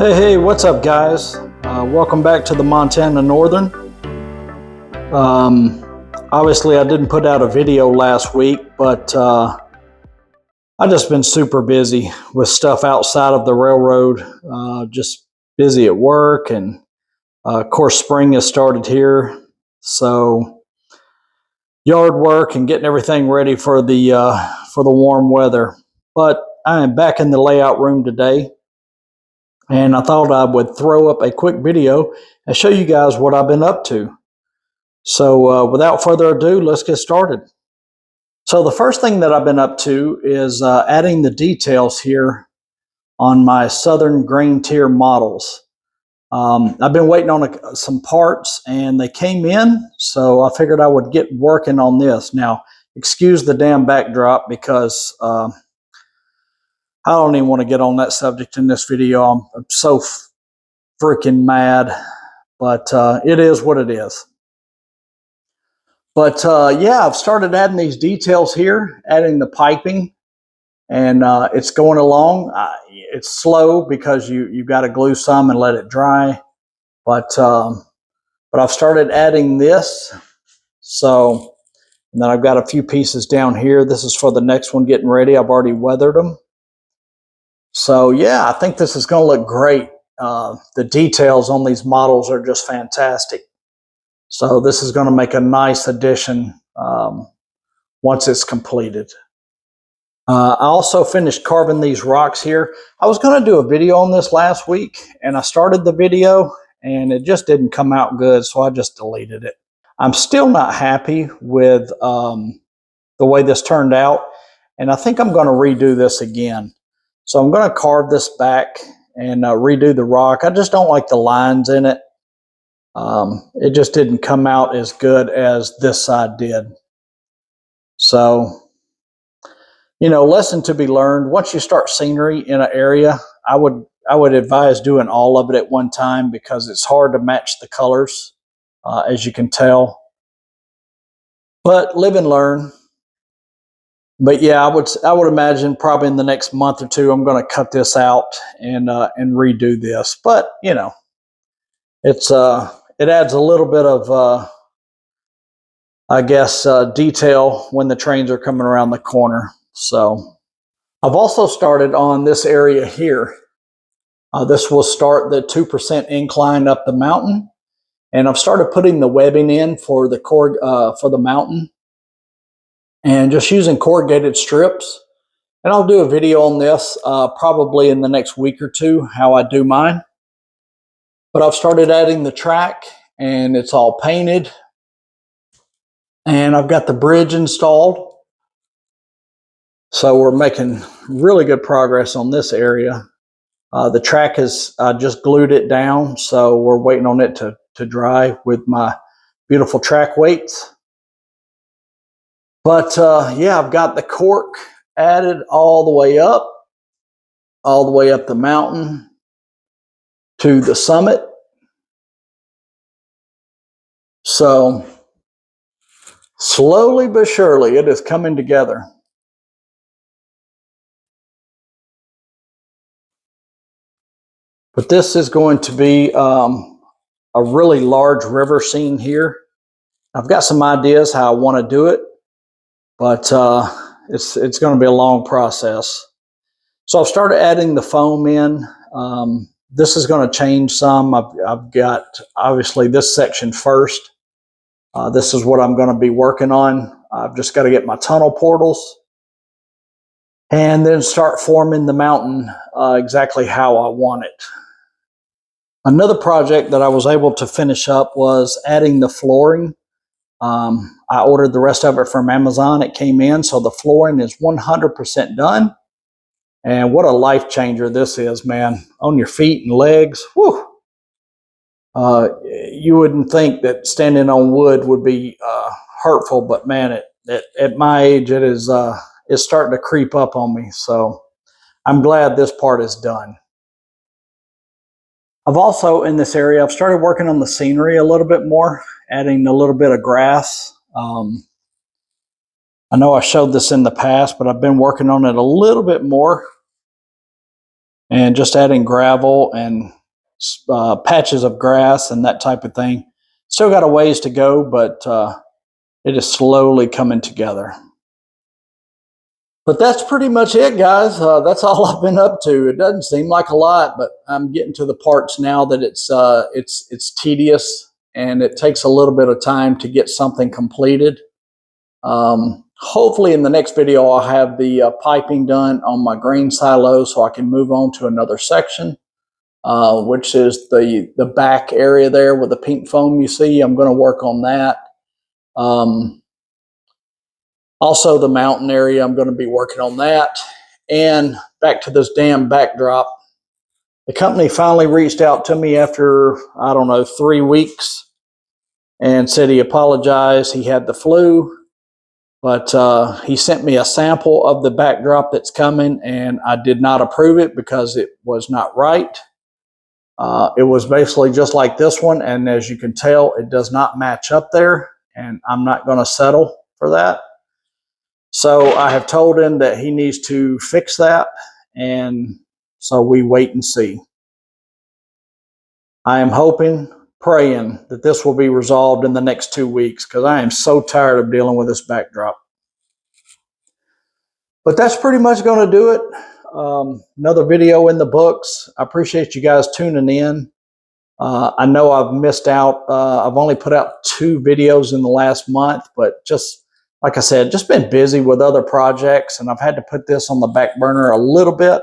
Hey, what's up, guys? Welcome back to the Montana Northern. Obviously, I didn't put out a video last week, but I've just been super busy with stuff outside of the railroad, just busy at work, and of course, spring has started here, so yard work and getting everything ready for the warm weather. But I am back in the layout room today, and I thought I would throw up a quick video and show you guys what I've been up to. So without further ado, let's get started. So the first thing that I've been up to is adding the details here on my Southern Grain Tier models. I've been waiting on some parts and they came in, so I figured I would get working on this. Now, excuse the damn backdrop because I don't even want to get on that subject in this video. I'm so freaking mad, but it is what it is. But yeah, I've started adding these details here, adding the piping, and it's going along. It's slow because you've got to glue some and let it dry. But I've started adding this. So, and then I've got a few pieces down here. This is for the next one getting ready. I've already weathered them. So yeah, I think this is going to look great. The details on these models are just fantastic. So this is going to make a nice addition once it's completed. I also finished carving these rocks here. I was going to do a video on this last week, and I started the video, and it just didn't come out good, so I just deleted it. I'm still not happy with the way this turned out, and I think I'm going to redo this again. So I'm going to carve this back and redo the rock. I just don't like the lines in it. It just didn't come out as good as this side did. So, you know, lesson to be learned. Once you start scenery in an area, I would advise doing all of it at one time because it's hard to match the colors, as you can tell. But live and learn. But yeah, I would imagine probably in the next month or two, I'm going to cut this out and redo this. But you know, it adds a little bit of I guess detail when the trains are coming around the corner. So I've also started on this area here. This will start the 2% incline up the mountain, and I've started putting the webbing in for the for the mountain, and just using corrugated strips. And I'll do a video on this probably in the next week or two, how I do mine. But I've started adding the track, and it's all painted, and I've got the bridge installed. So we're making really good progress on this area. The track is, I just glued it down, so we're waiting on it to dry with my beautiful track weights. But yeah, I've got the cork added all the way up the mountain to the summit. So slowly but surely it is coming together. But this is going to be a really large river scene here. I've got some ideas how I want to do it, but it's going to be a long process. So I've started adding the foam in. This is going to change some. I've got obviously this section first. This is what I'm going to be working on. I've just got to get my tunnel portals and then start forming the mountain exactly how I want it. Another project that I was able to finish up was adding the flooring. I ordered the rest of it from Amazon. It came in, so the flooring is 100% done. And what a life changer this is, man. On your feet and legs, whew. You wouldn't think that standing on wood would be hurtful, but man, at my age, it's starting to creep up on me. So I'm glad this part is done. I've also, in this area, I've started working on the scenery a little bit more, adding a little bit of grass. I know I showed this in the past, but I've been working on it a little bit more. and just adding gravel and patches of grass and that type of thing. Still got a ways to go, but it is slowly coming together. But that's pretty much it, guys. That's all I've been up to. It doesn't seem like a lot, but I'm getting to the parts now that it's tedious and it takes a little bit of time to get something completed. Hopefully in the next video, I'll have the piping done on my grain silo so I can move on to another section, which is the back area there with the pink foam you see. I'm going to work on that. Also, the mountain area, I'm going to be working on that. And back to this damn backdrop. The company finally reached out to me after, I don't know, 3 weeks and said he apologized. He had the flu, but he sent me a sample of the backdrop that's coming, and I did not approve it because it was not right. It was basically just like this one, and as you can tell, it does not match up there, and I'm not going to settle for that. So I have told him that he needs to fix that, and so we wait and see. I am hoping, praying that this will be resolved in the next 2 weeks because I am so tired of dealing with this backdrop. But that's pretty much going to do it. Another video in the books. I appreciate you guys tuning in. I know I've missed out. I've only put out 2 videos in the last month, but just like I said, just been busy with other projects, and I've had to put this on the back burner a little bit.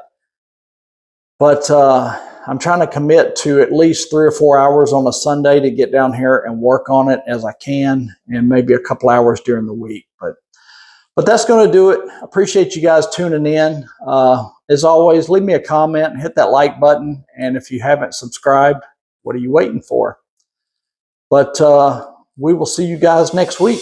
But I'm trying to commit to at least 3 or 4 hours on a Sunday to get down here and work on it as I can, and maybe a couple hours during the week. But that's going to do it. Appreciate you guys tuning in. As always, leave me a comment and hit that like button. And if you haven't subscribed, what are you waiting for? But we will see you guys next week.